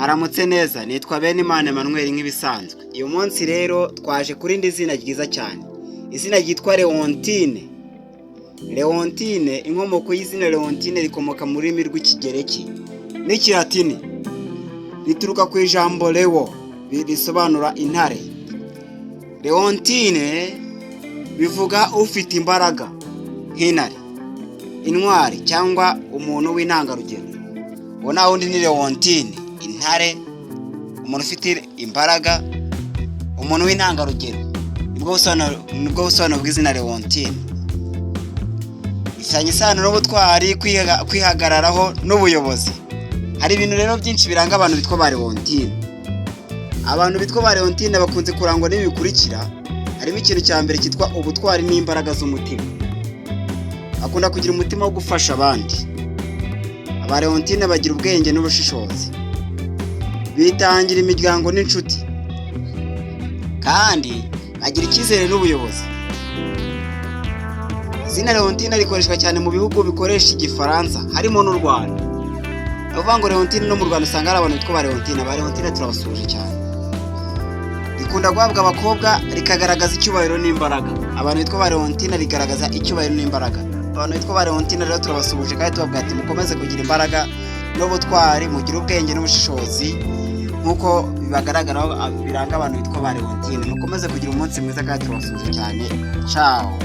Aramutse neza, nitwa Benimana Emmanuel nk'ibisanzwe. Uyu munsi rero twaje kuri indi zina ryiza cyane. Izina ryitwa Leontine. Leontine, inkomoko y'izina Leontine rikomoka mu rurimi rw'ikigereki n'ikilatini. Rituruka ku ijambo Leo, bisobanura intare. Leontine bivuga ufite imbaraga nk'intare, intwari cyangwa umuntu w'intangarugero. Uwo nta wundi ni Leontine, intare, umuntu ufite imbaraga, umuntu w'intangarugero. Nibwo busobanuro bw'izina Leontine. Ifitanye isano n'ubutwari, kwihagararaho n'ubuyobozi. Hari ibintu rero byinshi biranga abantu bitwa ba Leontine. Abantu bitwa ba Leontine bakunze kurangwa n'ibi bikurikira. Harimo ikintu cya mbere cyitwa ubutwari n'imbaraga z'umutima. Bakunda kugira umutima wo gufasha abandi. Aba Leontine bagira ubwenge n'ubushishozi. Bitangira imiryango n'inshuti. Kandi bagira icyizere n'ubuyobozi. Izina Leontine rikoreshwa cyane mu bihugu bikoresha igifaransa, harimo n'u Rwanda. Bavuga ngo Leontine no mu Rwanda usanga hari abantu bitwa ba Leontine. Aba Leontine turabasuje cyane. Rikunda guhabwa abakobwa, rikagaragaza icyubahiro n'imbaraga. Abantu bitwa ba Leontine rigaragaza icyubahiro n'imbaraga. Abantu bitwa ba Leontine rero turabasuje kandi tubabwira ati mukomeze kugira imbaraga n'ubutwari, mugira ubwenge n'ubushishozi nk'uko bibagaragaraho biranga abantu bitwa ba Leontine. Mukomeze kugira umunsi mwiza kandi turabasuje cyane. Ciao.